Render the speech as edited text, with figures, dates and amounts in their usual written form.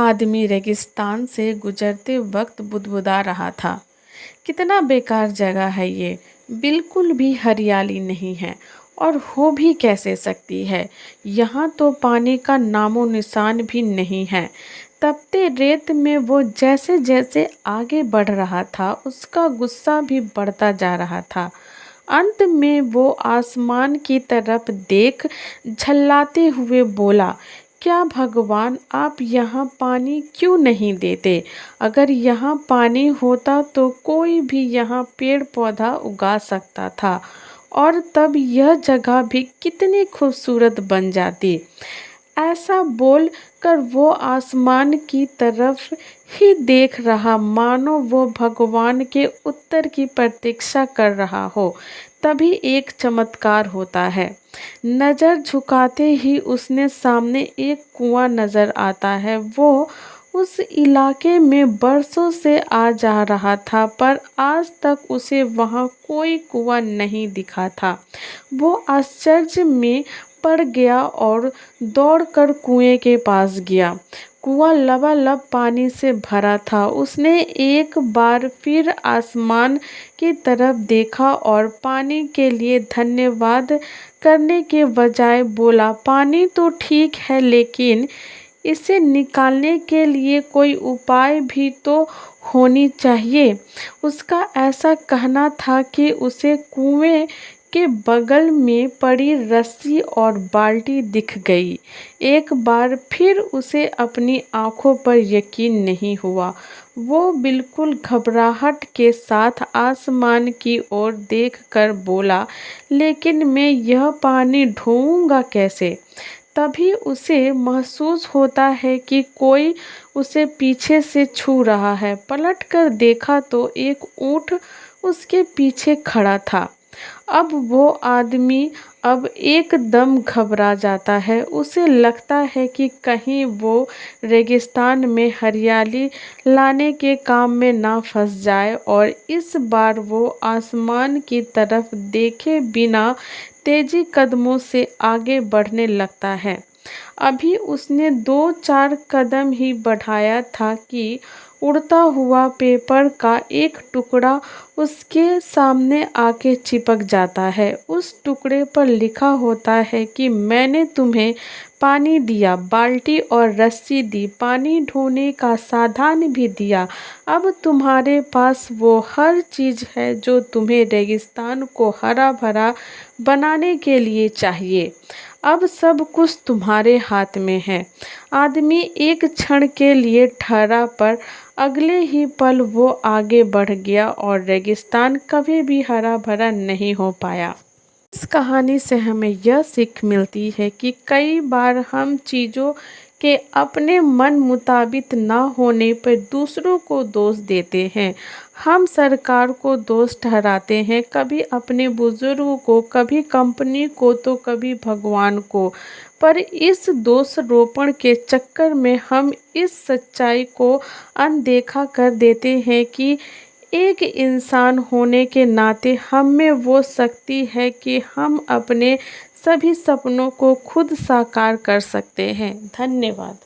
आदमी रेगिस्तान से गुजरते वक्त बुदबुदा रहा था, कितना बेकार जगह है ये। बिल्कुल भी हरियाली नहीं है और हो भी कैसे सकती है। यहाँ तो पानी का नामो निशान भी नहीं है। तपते रेत में वो जैसे जैसे आगे बढ़ रहा था, उसका गुस्सा भी बढ़ता जा रहा था। अंत में वो आसमान की तरफ देख झल्लाते हुए बोला, क्या भगवान, आप यहाँ पानी क्यों नहीं देते? अगर यहाँ पानी होता तो कोई भी यहाँ पेड़ पौधा उगा सकता था और तब यह जगह भी कितनी खूबसूरत बन जाती। ऐसा बोल कर वो आसमान की तरफ ही देख रहा, मानो वो भगवान के उत्तर की प्रतीक्षा कर रहा हो। तभी एक चमत्कार होता है। नज़र झुकाते ही उसने सामने एक कुआं नज़र आता है। वो उस इलाके में बरसों से आ जा रहा था, पर आज तक उसे वहाँ कोई कुआं नहीं दिखा था। वो आश्चर्य में पड़ गया और दौड़कर कुएं के पास गया। कुआं लबालब पानी से भरा था। उसने एक बार फिर आसमान की तरफ देखा और पानी के लिए धन्यवाद करने के बजाय बोला, पानी तो ठीक है, लेकिन इसे निकालने के लिए कोई उपाय भी तो होनी चाहिए। उसका ऐसा कहना था कि उसे कुएं के बगल में पड़ी रस्सी और बाल्टी दिख गई। एक बार फिर उसे अपनी आंखों पर यकीन नहीं हुआ। वो बिल्कुल घबराहट के साथ आसमान की ओर देखकर बोला, लेकिन मैं यह पानी ढोऊंगा कैसे? तभी उसे महसूस होता है कि कोई उसे पीछे से छू रहा है। पलटकर देखा तो एक ऊंट उसके पीछे खड़ा था। अब वो आदमी अब एकदम घबरा जाता है। उसे लगता है कि कहीं वो रेगिस्तान में हरियाली लाने के काम में ना फंस जाए, और इस बार वो आसमान की तरफ देखे बिना तेजी कदमों से आगे बढ़ने लगता है। अभी उसने 2-4 कदम ही बढ़ाया था कि उड़ता हुआ पेपर का एक टुकड़ा उसके सामने आके चिपक जाता है। उस टुकड़े पर लिखा होता है कि मैंने तुम्हें पानी दिया, बाल्टी और रस्सी दी, पानी ढोने का साधन भी दिया। अब तुम्हारे पास वो हर चीज़ है जो तुम्हें रेगिस्तान को हरा भरा बनाने के लिए चाहिए। अब सब कुछ तुम्हारे हाथ में है। आदमी एक क्षण के लिए ठहरा, पर अगले ही पल वो आगे बढ़ गया और रेगिस्तान कभी भी हरा भरा नहीं हो पाया। इस कहानी से हमें यह सीख मिलती है कि कई बार हम चीज़ों के अपने मन मुताबिक ना होने पर दूसरों को दोष देते हैं। हम सरकार को दोष ठहराते हैं, कभी अपने बुजुर्गों को, कभी कंपनी को, तो कभी भगवान को। पर इस दोषारोपण के चक्कर में हम इस सच्चाई को अनदेखा कर देते हैं कि एक इंसान होने के नाते हम में वो शक्ति है कि हम अपने सभी सपनों को खुद साकार कर सकते हैं। धन्यवाद।